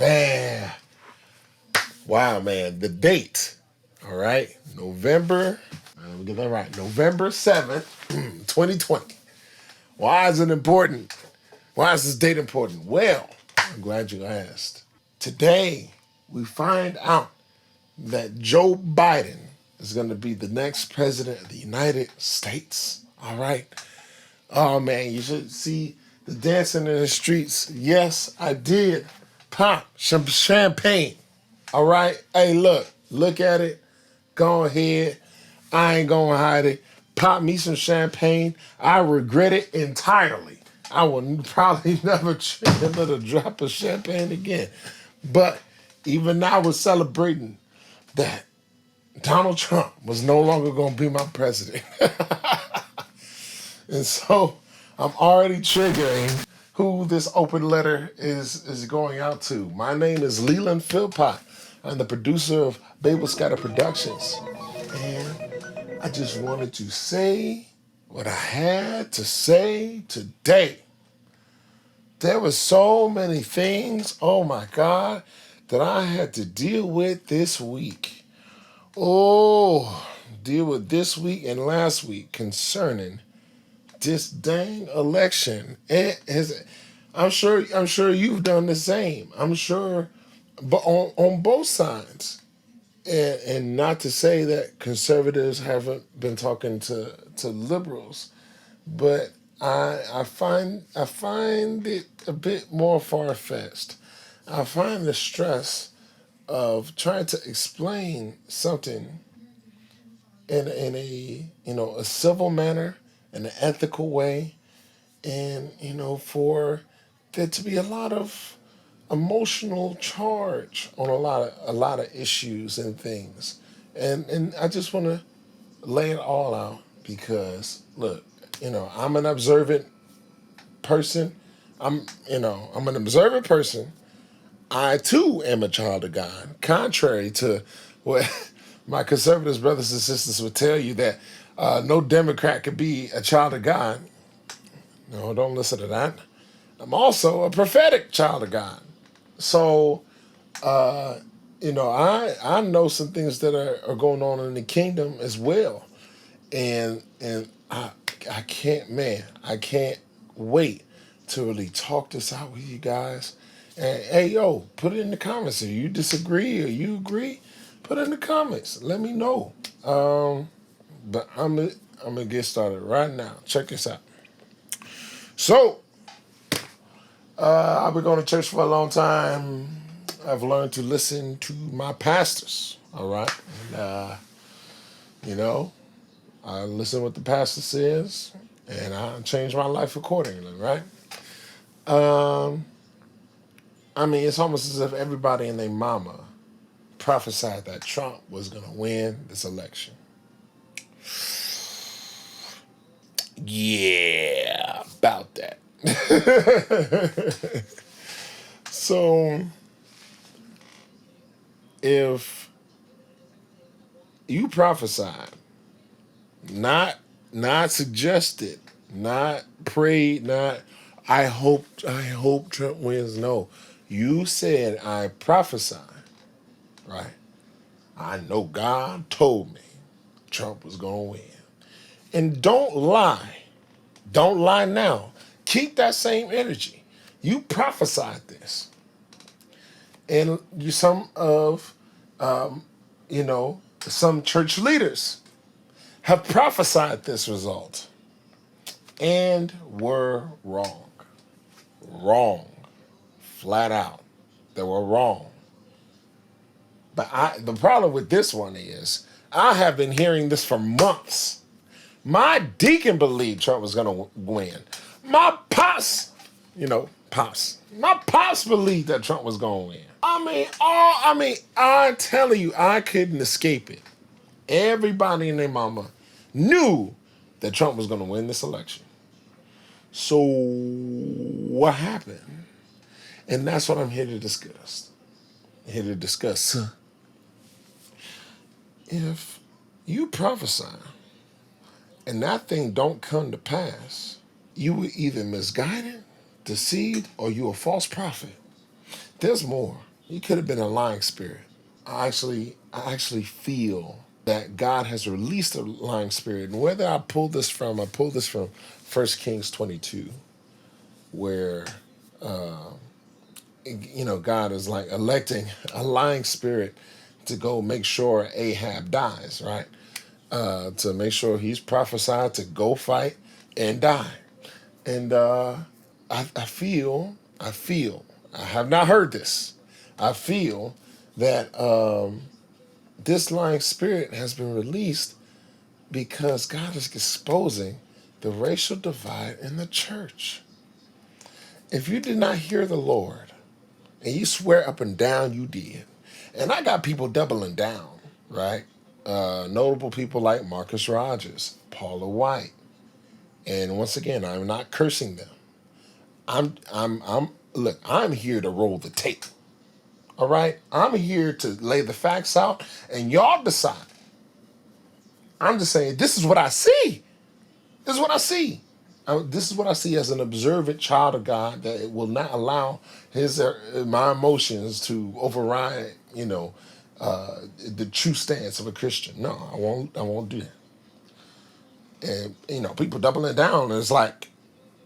Man, wow, man. The date, all right? Let me get that right. November 7th, 2020. Why is it important? Why is this date important? Well, I'm glad you asked. Today, we find out that Joe Biden is going to be the next president of the United States. All right? Oh, man, you should see the dancing in the streets. Yes, I did. Pop some champagne. All right? Hey, look at it. Go ahead. I ain't gonna hide it. Pop me some champagne. I regret it entirely. I will probably never drink another drop of champagne again. But even now we're celebrating that Donald Trump was no longer gonna be my president. And so I'm already triggering who this open letter is going out to. My name is Leland Philpot. I'm the producer of Babel Scatter Productions. And I just wanted to say what I had to say today. There were so many things, oh my God, that I had to deal with this week. Deal with this week and last week concerning this dang election. I'm sure you've done the same. I'm sure, but on both sides. And not to say that conservatives haven't been talking to liberals, but I find it a bit more far-fetched. I find the stress of trying to explain something in a a civil manner, in an ethical way, and for there to be a lot of emotional charge on a lot of issues and things, and I just want to lay it all out because look, I'm an observant person. I'm an observant person. I too am a child of God, contrary to what my conservative brothers and sisters would tell you that no Democrat could be a child of God. No, don't listen to that. I'm also a prophetic child of God. So, I know some things that are going on in the kingdom as well. And I can't wait to really talk this out with you guys. And hey, yo, put it in the comments. If you disagree or you agree, put it in the comments. Let me know. But I'm gonna get started right now. Check this out. So, I've been going to church for a long time. I've learned to listen to my pastors. All right, and I listen to what the pastor says, and I change my life accordingly. Right. I mean, it's almost as if everybody and their mama prophesied that Trump was going to win this election. Yeah, about that. So, if you prophesied, not suggested, not prayed, not I hope Trump wins. No, you said I prophesied, right? I know God told me Trump was gonna win. And don't lie now. Keep that same energy. You prophesied this, and some church leaders have prophesied this result and were wrong. Wrong. Flat out. They were wrong. But the problem with this one is I have been hearing this for months. My deacon believed Trump was going to win. My pops, my pops believed that Trump was going to win. I'm telling you, I couldn't escape it. Everybody and their mama knew that Trump was going to win this election. So what happened? And that's what I'm here to discuss. If you prophesy and that thing don't come to pass, you were either misguided, deceived, or you a false prophet. There's more. He could have been a lying spirit. I actually feel that God has released a lying spirit. And whether I pull this from 1 Kings 22, where God is like electing a lying spirit to go make sure Ahab dies, right? To make sure he's prophesied to go fight and die. And I have not heard this. I feel that this lying spirit has been released because God is exposing the racial divide in the church. If you did not hear the Lord, and you swear up and down you did, and I got people doubling down, right? Notable people like Marcus Rogers, Paula White, and once again, I'm not cursing them. Look, I'm here to roll the tape. All right, I'm here to lay the facts out, and y'all decide. I'm just saying, this is what I see. This is what I see. This is what I see as an observant child of God, that it will not allow my emotions to override, the true stance of a Christian. No, I won't. I won't do that. And people doubling down. It's like,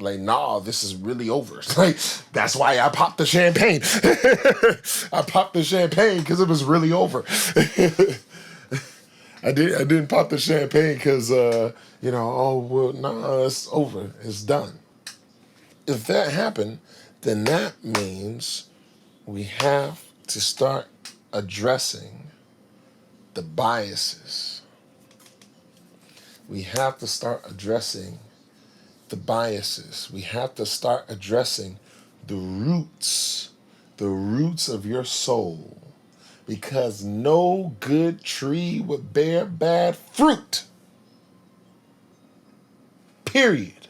nah, this is really over. It's like, that's why I popped the champagne. I popped the champagne because it was really over. I didn't pop the champagne because oh well, no, it's over, it's done. If that happened, then that means we have to start addressing the biases. We have to start addressing the biases. We have to start addressing the roots of your soul. Because no good tree would bear bad fruit. Period.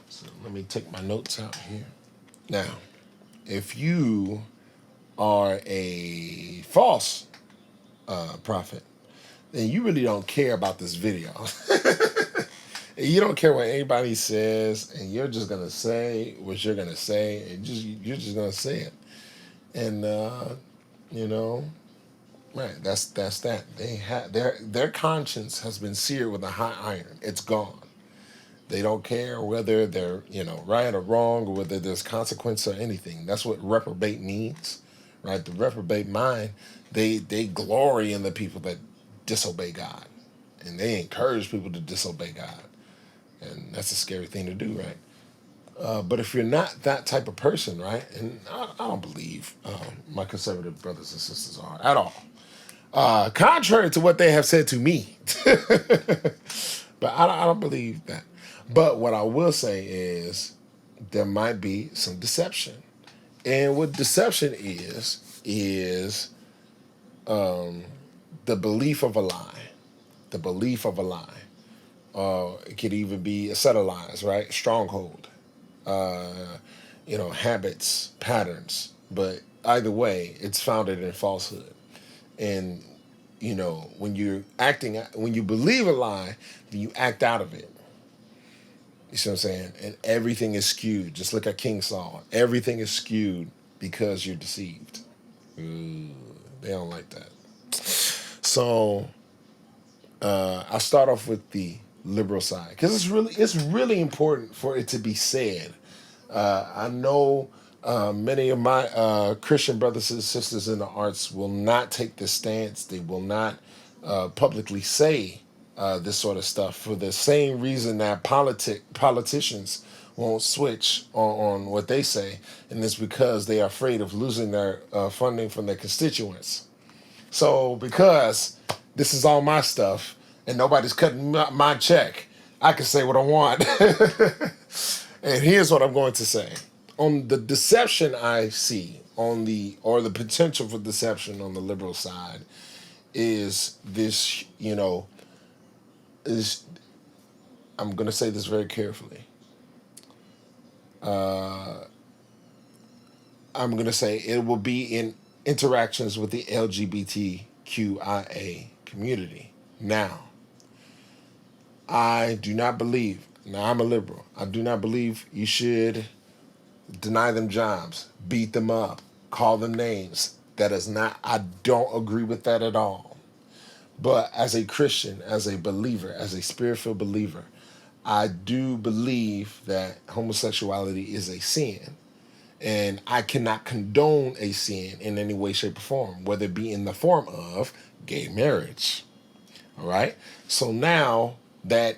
So let me take my notes out here. Now, if you are a false prophet, then you really don't care about this video. You don't care what anybody says, and you're just gonna say what you're gonna say, and you're just gonna say it. And right, that's that. They have their conscience has been seared with a hot iron. It's gone. They don't care whether they're right or wrong, or whether there's consequence or anything. That's what reprobate means, right? The reprobate mind, they glory in the people that disobey God, and they encourage people to disobey God, and that's a scary thing to do, right? But if you're not that type of person, right, and I don't believe my conservative brothers and sisters are at all. Contrary to what they have said to me. But I don't believe that. But what I will say is there might be some deception. And what deception is the belief of a lie. The belief of a lie. It could even be a set of lies, right? Stronghold. Habits, patterns. But either way, it's founded in falsehood. And when you believe a lie, then you act out of it. You see what I'm saying? And everything is skewed. Just look at King Saul. Everything is skewed because you're deceived. Ooh, they don't like that. So I'll start off with the liberal side, because it's really important for it to be said. I know many of my Christian brothers and sisters in the arts will not take this stance. They will not publicly say this sort of stuff, for the same reason that politicians won't switch on what they say, and it's because they are afraid of losing their funding from their constituents. So because this is all my stuff and nobody's cutting my check, I can say what I want. And here's what I'm going to say. On the deception I see, or the potential for deception on the liberal side, is this, I'm going to say this very carefully. I'm going to say it will be in interactions with the LGBTQIA community. Now, I do not believe, now I'm a liberal, I do not believe you should deny them jobs, beat them up, call them names. That is not, I don't agree with that at all. But as a Christian, as a believer, as a spirit-filled believer, I do believe that homosexuality is a sin. And I cannot condone a sin in any way, shape, or form, whether it be in the form of gay marriage. All right? So now that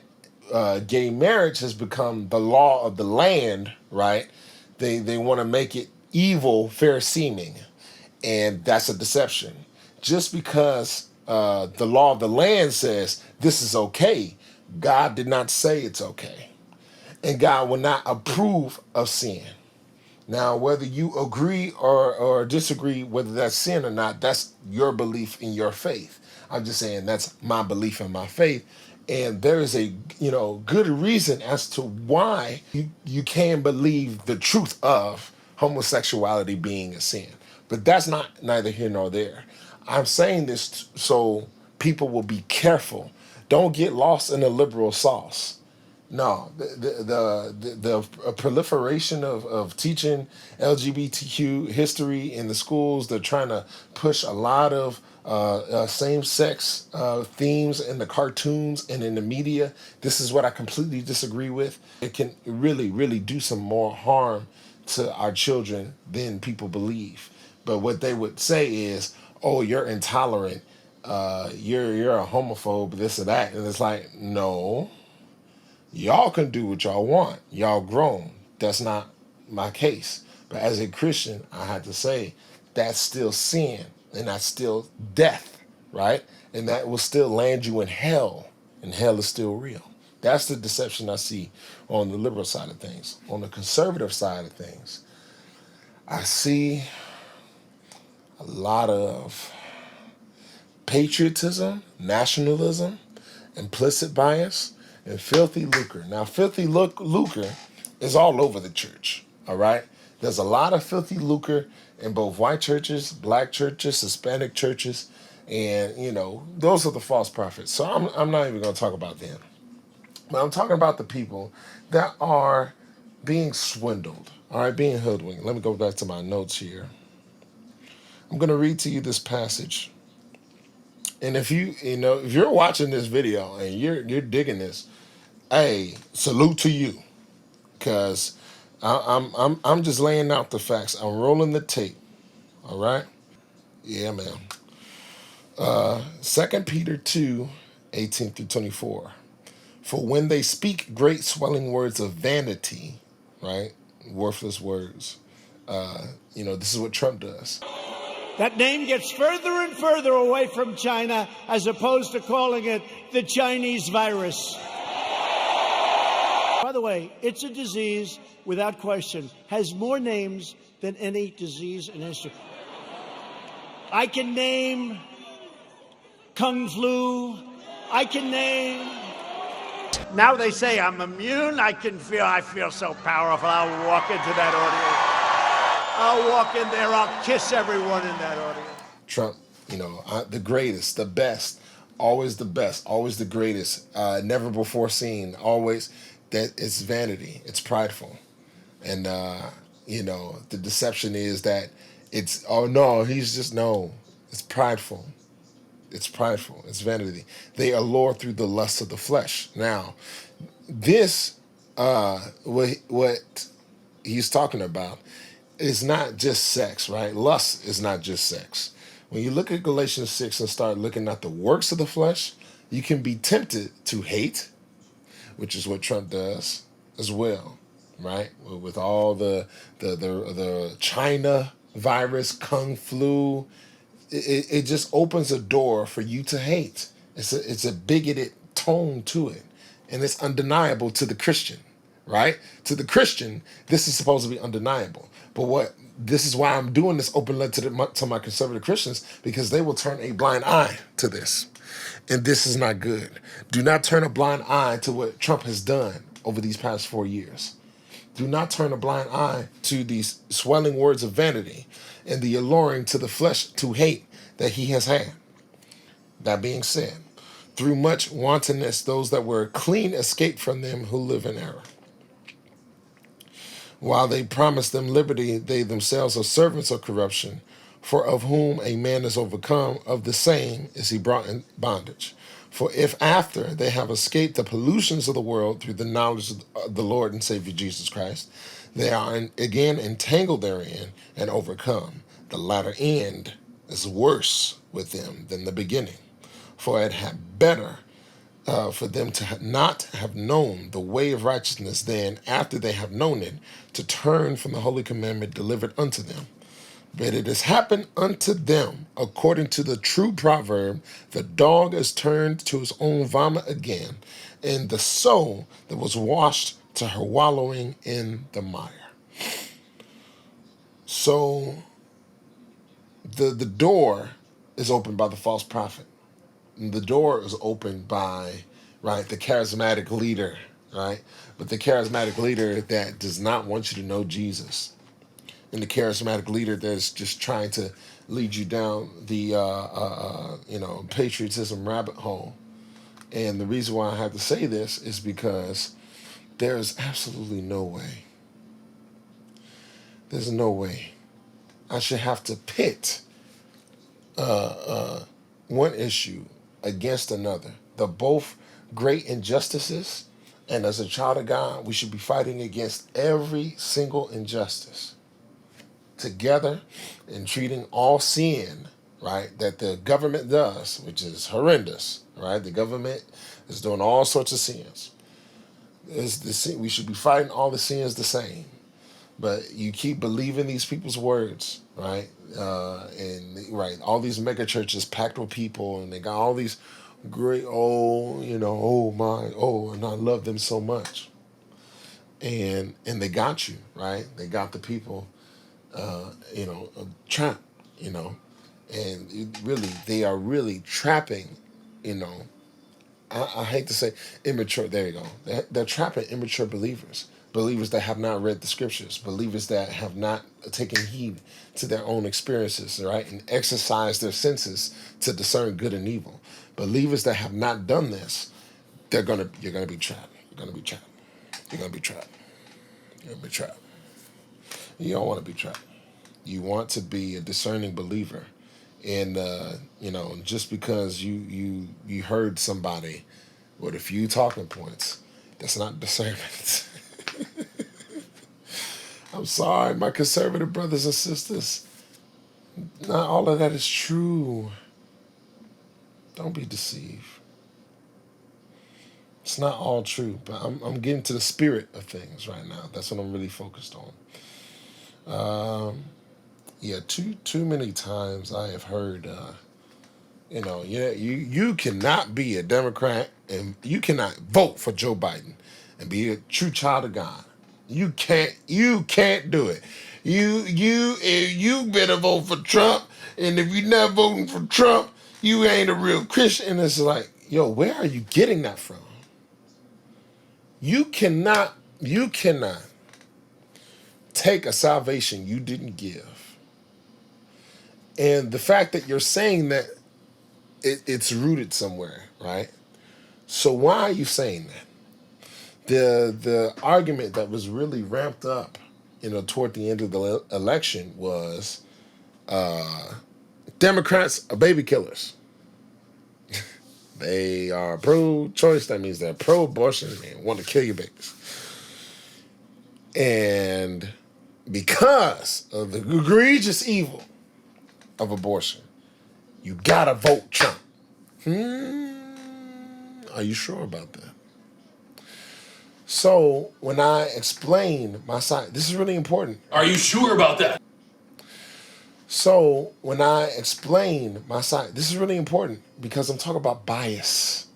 gay marriage has become the law of the land, right? They want to make it evil, fair seeming. And that's a deception. Just because the law of the land says this is okay, God did not say it's okay. And God will not approve of sin. Now, whether you agree or disagree whether that's sin or not, that's your belief in your faith. I'm just saying that's my belief in my faith. And there is a good reason as to why you can believe the truth of homosexuality being a sin. But that's not neither here nor there. I'm saying this so people will be careful. Don't get lost in the liberal sauce. No, the proliferation of teaching LGBTQ history in the schools, they're trying to push a lot of same-sex themes in the cartoons and in the media. This is what I completely disagree with. It can really, really do some more harm to our children than people believe. But what they would say is, "Oh, you're intolerant. You're a homophobe. This or that," and it's like, no. Y'all can do what y'all want. Y'all grown. That's not my case. But as a Christian, I have to say that's still sin and that's still death, right? And that will still land you in hell, and hell is still real. That's the deception I see on the liberal side of things. On the conservative side of things, I see a lot of patriotism, nationalism, implicit bias, and filthy lucre. Now, filthy lucre is all over the church, all right? There's a lot of filthy lucre in both white churches, black churches, Hispanic churches, and, those are the false prophets. So I'm not even going to talk about them. But I'm talking about the people that are being swindled, all right, being hoodwinked. Let me go back to my notes here. I'm going to read to you this passage. And if you're watching this video and you're digging this, hey, salute to you, because I'm just laying out the facts. I'm rolling the tape. All right, yeah, man. 2 Peter 2:18-24. For when they speak great swelling words of vanity, right, worthless words. This is what Trump does. That name gets further and further away from China, as opposed to calling it the Chinese virus. By the way, it's a disease, without question, has more names than any disease in history. I can name Kung Flu. I can name... Now they say I'm immune. I feel so powerful. I'll walk into that audience. I'll walk in there. I'll kiss everyone in that audience. Trump, the greatest, the best, always the greatest, never before seen, always. That it's vanity, it's prideful. And, the deception is that it's, oh no, it's prideful. It's prideful, it's vanity. They allure through the lust of the flesh. Now, this, what he's talking about is not just sex, right? Lust is not just sex. When you look at Galatians 6 and start looking at the works of the flesh, you can be tempted to hate, which is what Trump does as well, right? With all the China virus, Kung Flu, it just opens a door for you to hate. It's a bigoted tone to it, and it's undeniable to the Christian, right? To the Christian, this is supposed to be undeniable. But this is why I'm doing this open letter to my conservative Christians, because they will turn a blind eye to this. And this is not good. Do not turn a blind eye to what Trump has done over these past 4 years. Do not turn a blind eye to these swelling words of vanity and the alluring to the flesh to hate that he has had. That being said, through much wantonness, those that were clean escape from them who live in error. While they promise them liberty, they themselves are servants of corruption. For of whom a man is overcome, of the same is he brought in bondage. For if after they have escaped the pollutions of the world through the knowledge of the Lord and Savior Jesus Christ, they are again entangled therein and overcome, the latter end is worse with them than the beginning. For it had better for them to not have known the way of righteousness than, after they have known it, to turn from the holy commandment delivered unto them. But it has happened unto them according to the true proverb, the dog is turned to his own vomit again, and the soul that was washed to her wallowing in the mire. So the door is opened by the false prophet. And the door is opened by, right, the charismatic leader, right? But the charismatic leader that does not want you to know Jesus. And the charismatic leader that's just trying to lead you down the, patriotism rabbit hole. And the reason why I have to say this is because there is absolutely no way. There's no way I should have to pit one issue against another. They're both great injustices. And as a child of God, we should be fighting against every single injustice together and treating all sin, right, that the government does, which is horrendous, right? The government is doing all sorts of sins. We should be fighting all the sins the same. But you keep believing these people's words, right? All these mega churches packed with people, and they got all these great, and I love them so much. And they got you, right? They got the people, trapped, and they are really trapping, I hate to say immature, there you go. They're trapping immature believers that have not read the scriptures, believers that have not taken heed to their own experiences, right, and exercised their senses to discern good and evil. Believers that have not done this, you're gonna be trapped. You're gonna be trapped. You're gonna be trapped. You're gonna be trapped. You don't want to be trapped. You want to be a discerning believer, and just because you heard somebody with a few talking points, that's not discernment. I'm sorry, my conservative brothers and sisters. Not all of that is true. Don't be deceived. It's not all true, but I'm getting to the spirit of things right now. That's what I'm really focused on. Too many times I have heard, you cannot be a Democrat and you cannot vote for Joe Biden and be a true child of God. You can't do it. You better vote for Trump, and if you're not voting for Trump, you ain't a real Christian. And it's like, yo, where are you getting that from? You cannot take a salvation you didn't give. And the fact that you're saying that it's rooted somewhere, right? So why are you saying that? The argument that was really ramped up, toward the end of the election was Democrats are baby killers. They are pro-choice. That means they're pro-abortion and want to kill your babies. And because of the egregious evil of abortion, you gotta vote Trump. Are you sure about that? So when I explain my side, this is really important. Are you sure about that? So when I explain my side, this is really important because I'm talking about bias.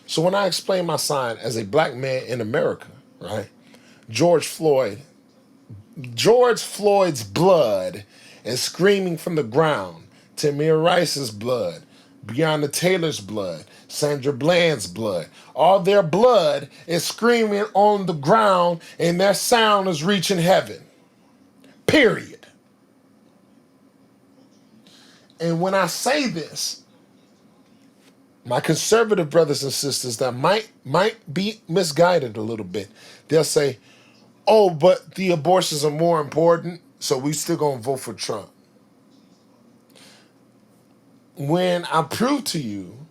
So when I explain my side as a black man in America, right? George Floyd's blood is screaming from the ground. Tamir Rice's blood, Breonna Taylor's blood, Sandra Bland's blood. All their blood is screaming on the ground, and their sound is reaching heaven. Period. And when I say this, My conservative brothers and sisters that might be misguided a little bit, they'll say, oh, but the abortions are more important, so we still gonna vote for Trump. When I prove to you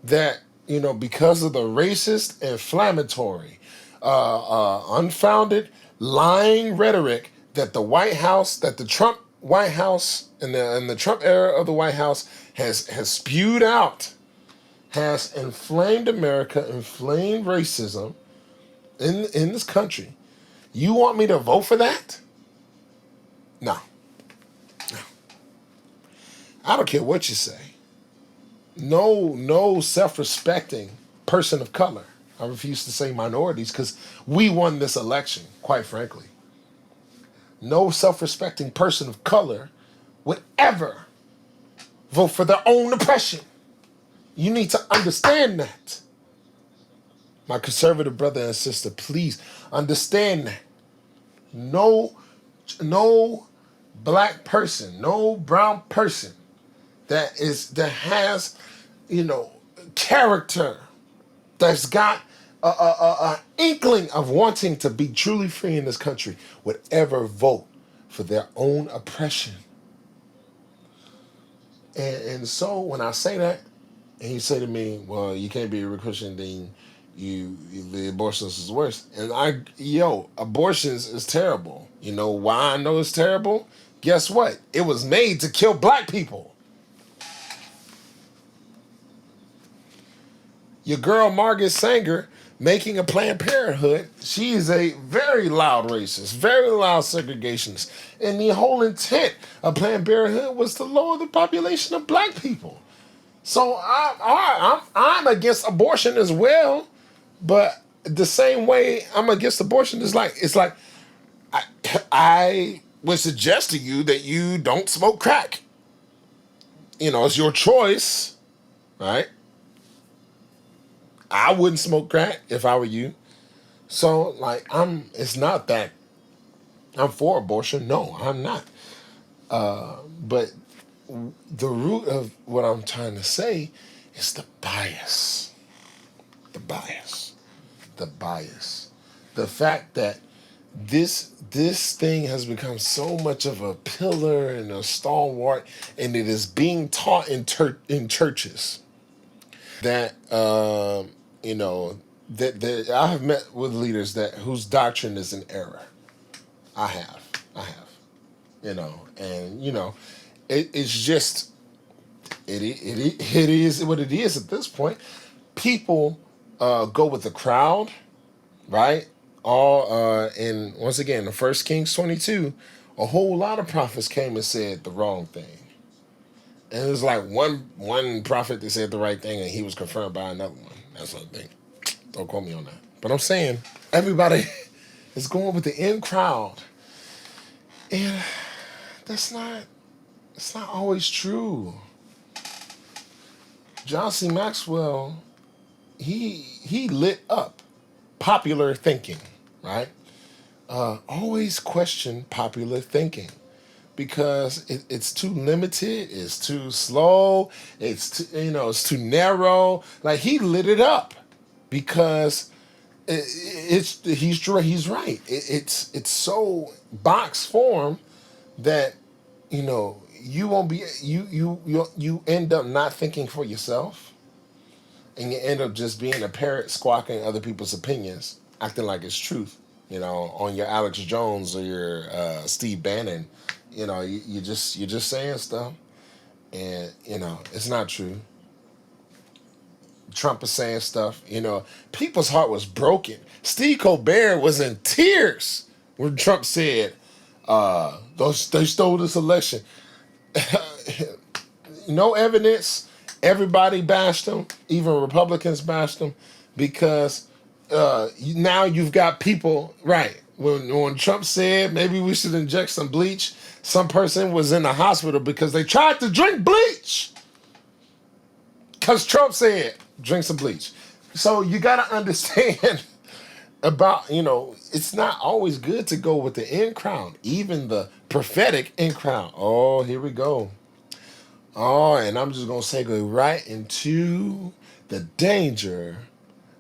that, because of the racist, inflammatory, unfounded, lying rhetoric that the Trump White House and the Trump era of the White House has spewed out, has inflamed America, inflamed racism in this country. You want me to vote for that? No. I don't care what you say. No self-respecting person of color. I refuse to say minorities because we won this election, quite frankly. No self-respecting person of color would ever vote for their own oppression. You need to understand that. My conservative brother and sister, please understand that. No black person, no brown person that has, character, that's got a inkling of wanting to be truly free in this country would ever vote for their own oppression. And so when I say that, and he say to me, well, you can't be a Christian, then the abortions is worse. And abortions is terrible. You know why I know it's terrible? Guess what? It was made to kill black people. Your girl Margaret Sanger making a Planned Parenthood, she is a very loud racist, very loud segregationist. And the whole intent of Planned Parenthood was to lower the population of black people. So I'm against abortion as well, but the same way I'm against abortion is it's like I would suggest to you that you don't smoke crack. It's your choice, right? I wouldn't smoke crack if I were you. So it's not that I'm for abortion. No, I'm not. But the root of what I'm trying to say is the bias. The bias. The bias. The fact that this thing has become so much of a pillar and a stalwart, and it is being taught in churches that that I have met with leaders whose doctrine is in error. I have, it's just it is what it is at this point. People go with the crowd, right? And once again, the 1 Kings 22, a whole lot of prophets came and said the wrong thing. And it was like one prophet that said the right thing, and he was confirmed by another one. That's what I think. Don't quote me on that. But I'm saying everybody is going with the in crowd, and it's not always true. John C. Maxwell, he lit up popular thinking, right? Always question popular thinking. Because it's too limited, it's too slow, it's too narrow. Like, he lit it up because he's right. It's so box form that you won't be you end up not thinking for yourself, and you end up just being a parrot squawking other people's opinions, acting like it's truth. On your Alex Jones or your Steve Bannon. You're just saying stuff, and it's not true. Trump is saying stuff. People's heart was broken. Steve Colbert was in tears when Trump said, they stole this election. No evidence. Everybody bashed him. Even Republicans bashed him because now you've got people, right? When Trump said maybe we should inject some bleach, some person was in the hospital because they tried to drink bleach. Because Trump said, drink some bleach. So you got to understand about, it's not always good to go with the in crowd, even the prophetic in crowd. Oh, here we go. Oh, and I'm just going to segue right into the danger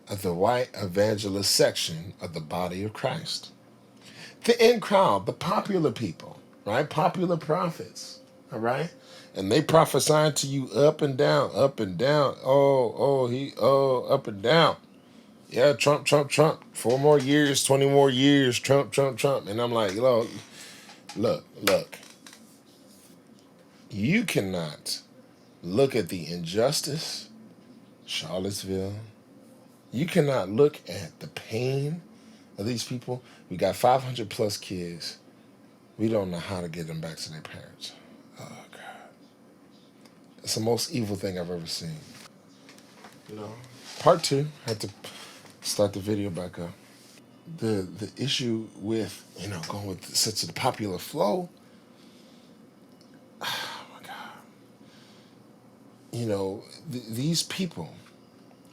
of the white evangelist section of the body of Christ. The in crowd, the popular people, right? Popular prophets, all right? And they prophesying to you up and down, up and down. Up and down. Yeah, Trump, Trump, Trump. 4 more years, 20 more years, Trump, Trump, Trump. And I'm like, look. You cannot look at the injustice, Charlottesville. You cannot look at the pain of these people. We got 500 plus kids. We don't know how to get them back to their parents. Oh, God. It's the most evil thing I've ever seen. You know, part 2, I had to start the video back up. The issue with, going with such a popular flow, oh my God. These people,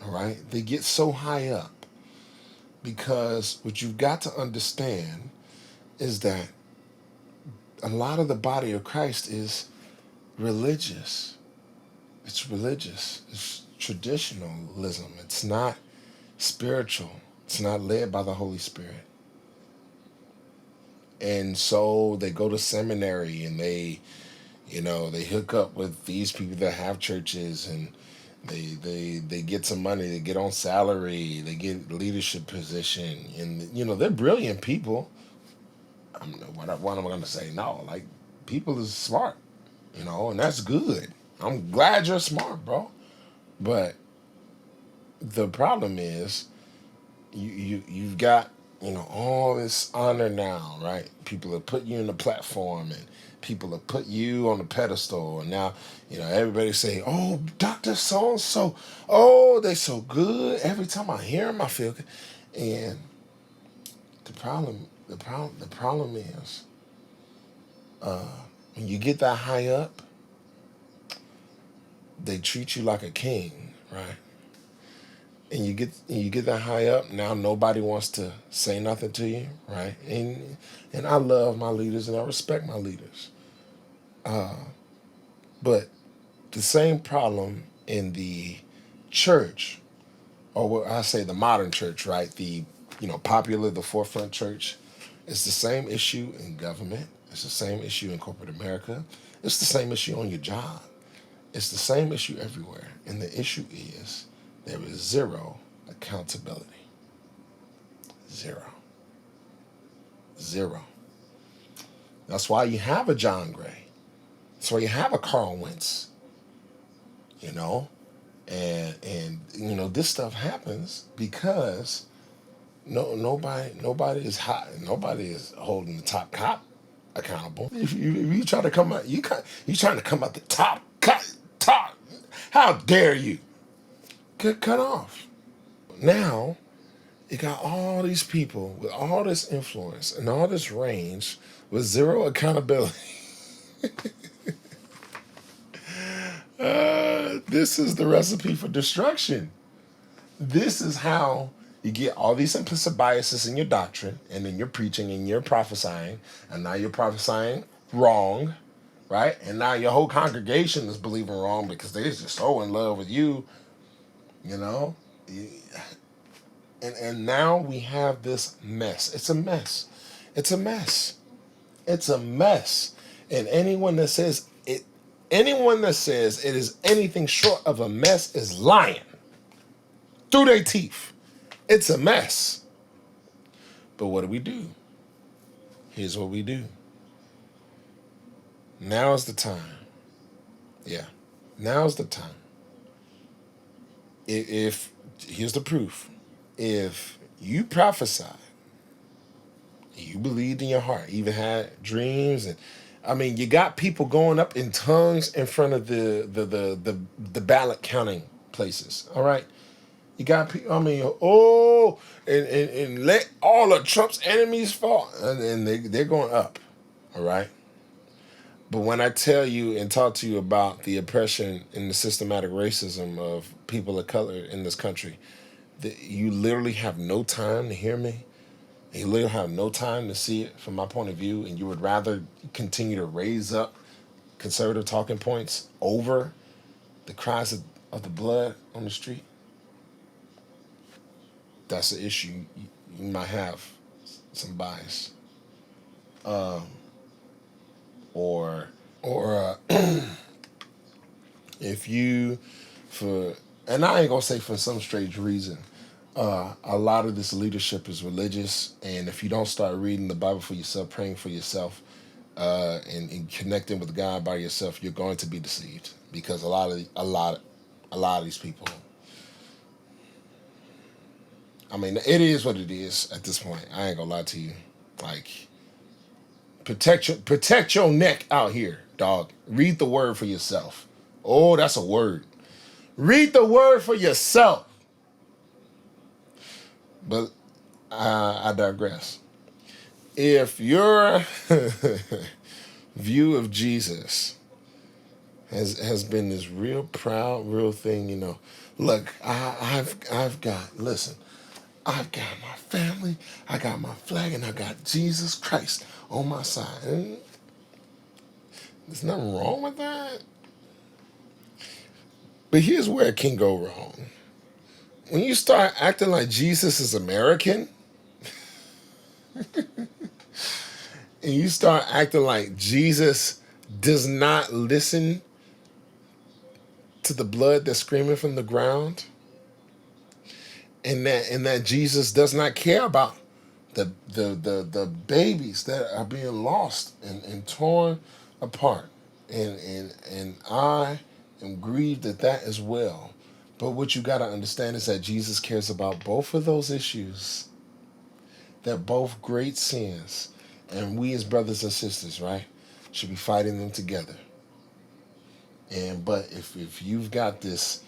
all right, they get so high up because what you've got to understand is that a lot of the body of Christ is religious. It's religious. It's traditionalism. It's not spiritual. It's not led by the Holy Spirit. And so they go to seminary and they hook up with these people that have churches, and they get some money, they get on salary, they get leadership position, and they're brilliant people. What am I going to say? No, like, people is smart, and that's good. I'm glad you're smart, bro. But the problem is, you've got all this honor now, right? People have put you in the platform, and people have put you on the pedestal, and now everybody's saying, "Oh, Dr. So and so, oh, they so good." Every time I hear them, I feel good. And the problem is, when you get that high up, they treat you like a king, right? And you get that high up, now nobody wants to say nothing to you, right? And I love my leaders and I respect my leaders. But the same problem in the church, or what I say the modern church, right? The popular, the forefront church, it's the same issue in government. It's the same issue in corporate America. It's the same issue on your job. It's the same issue everywhere. And the issue is there is zero accountability. Zero. That's why you have a John Gray. That's why you have a Carl Wentz. And this stuff happens because nobody is hot. Nobody is holding the top cop accountable. If you try to come out, you trying to come out the top. How dare you? Get cut off. Now, you got all these people with all this influence and all this range with zero accountability. This is the recipe for destruction. This is how you get all these implicit biases in your doctrine, and then you're preaching and you're prophesying, and now you're prophesying wrong, right? And now your whole congregation is believing wrong because they're just so in love with you, And now we have this mess. It's a mess. It's a mess. It's a mess. And anyone that says it is anything short of a mess is lying through their teeth. It's a mess. But what do? Here's what we do. Now is the time. Yeah. Now's the time. If here's the proof. If you prophesied, you believed in your heart, even had dreams, and you got people going up in tongues in front of the ballot counting places. All right, you got people. And let all of Trump's enemies fall, and they're going up. All right. But when I tell you and talk to you about the oppression and the systematic racism of people of color in this country, you literally have no time to hear me. You literally have no time to see it from my point of view, and you would rather continue to raise up conservative talking points over the cries of the blood on the street. that's the issue. You might have some bias, or if you for and I ain't gonna say for some strange reason. A lot of this leadership is religious, and if you don't start reading the Bible for yourself, praying for yourself, and connecting with God by yourself, you're going to be deceived because a lot of these people. I mean, it is what it is at this point. I ain't gonna lie to you. Like, protect your neck out here, dog. Read the word for yourself. Oh, that's a word. Read the word for yourself. But I digress. If your view of Jesus has been this real proud, real thing, look, I've got my family, I got my flag, and I got Jesus Christ on my side. And there's nothing wrong with that. But here's where it can go wrong. When you start acting like Jesus is American, and you start acting like Jesus does not listen to the blood that's screaming from the ground, and that Jesus does not care about the babies that are being lost and torn apart, and I am grieved at that as well. But what you got to understand is that Jesus cares about both of those issues. They're both great sins, and we as brothers and sisters, right, should be fighting them together. But if you've got this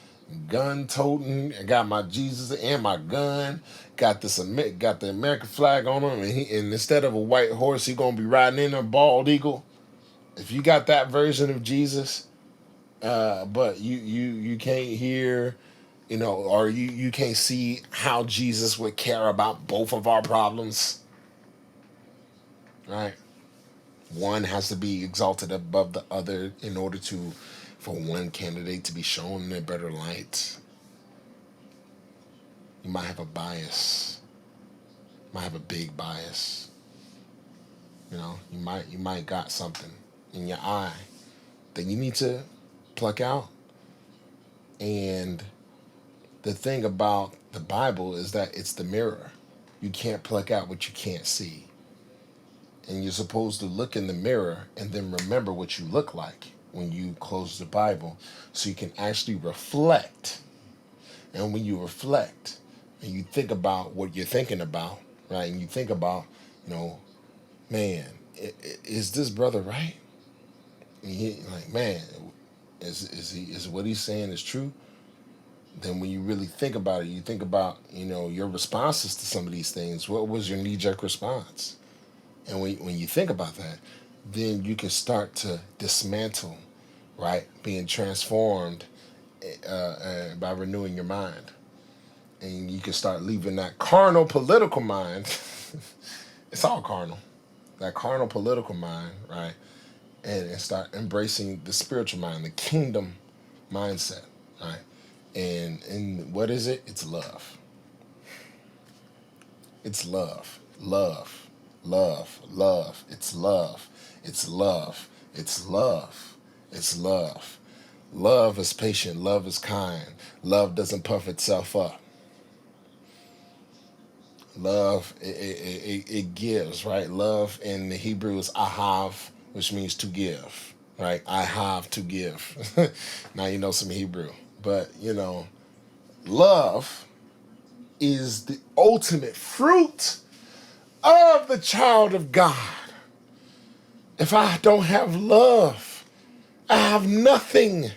gun toting, I got my Jesus and my gun, got the American flag on him, and instead of a white horse, he gonna be riding in a bald eagle. If you got that version of Jesus, but you can't hear, or you can't see how Jesus would care about both of our problems, right? One has to be exalted above the other in order for one candidate to be shown in a better light. You might have a bias. You might have a big bias. You might got something in your eye that you need to pluck out. And the thing about the Bible is that it's the mirror. You can't pluck out what you can't see. And you're supposed to look in the mirror and then remember what you look like when you close the Bible, so you can actually reflect. And when you reflect and you think about what you're thinking about, right? And you think about, man, is this brother right? And like, man, is what he's saying is true? Then when you really think about it, you think about, your responses to some of these things. What was your knee-jerk response? And when you think about that, then you can start to dismantle, right? Being transformed by renewing your mind. And you can start leaving that carnal political mind. It's all carnal. That carnal political mind, right? And start embracing the spiritual mind, the kingdom mindset, right? And what is it? It's love. It's love. Love. Love, love, it's love, it's love, it's love, it's love. Love is patient, love is kind, love doesn't puff itself up. Love, it gives, right? Love in the Hebrew is ahav, which means to give, right? I have to give. Now you know some Hebrew. But, love is the ultimate fruit of the child of God. If I don't have love, I have nothing.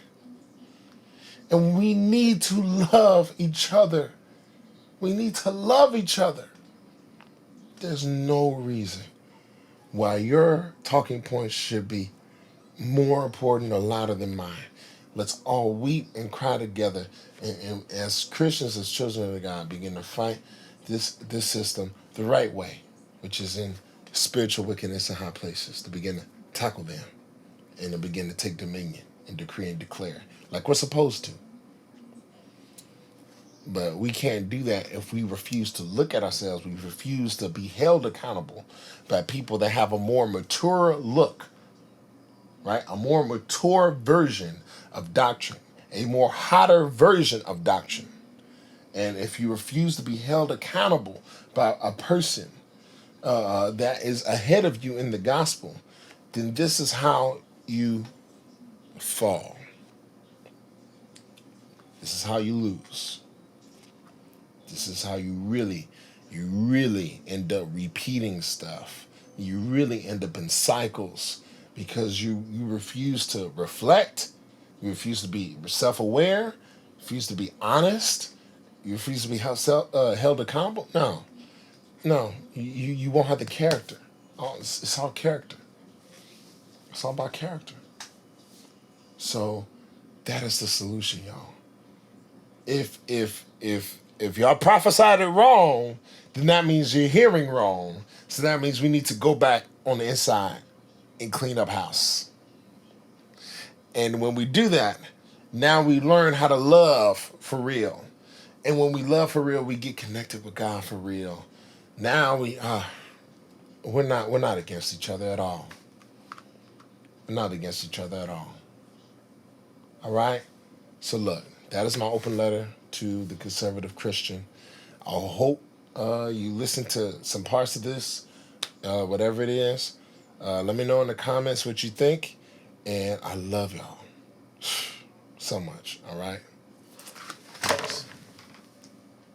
And we need to love each other. We need to love each other. There's no reason why your talking points should be more important or louder than mine. Let's all weep and cry together. And as Christians, as children of God, begin to fight this system the right way, which is in spiritual wickedness in high places, to begin to tackle them and to begin to take dominion and decree and declare like we're supposed to. But we can't do that if we refuse to look at ourselves. We refuse to be held accountable by people that have a more mature look, right? A more mature version of doctrine, a more hotter version of doctrine. And if you refuse to be held accountable by a person that is ahead of you in the gospel, then this is how you fall. This is how you lose. This is how you really end up repeating stuff. You really end up in cycles because you refuse to reflect, you refuse to be self-aware, refuse to be honest, you refuse to be held accountable. No, you won't have the character. It's all character. It's all about character. So that is the solution, y'all. If y'all prophesied it wrong, then that means you're hearing wrong. So that means we need to go back on the inside and clean up house. And when we do that, now we learn how to love for real. And when we love for real, we get connected with God for real. Now we're not against each other at all. We're not against each other at all. All right? So look, that is my open letter to the conservative Christian. I hope you listen to some parts of this, whatever it is. Let me know in the comments what you think. And I love y'all so much. All right?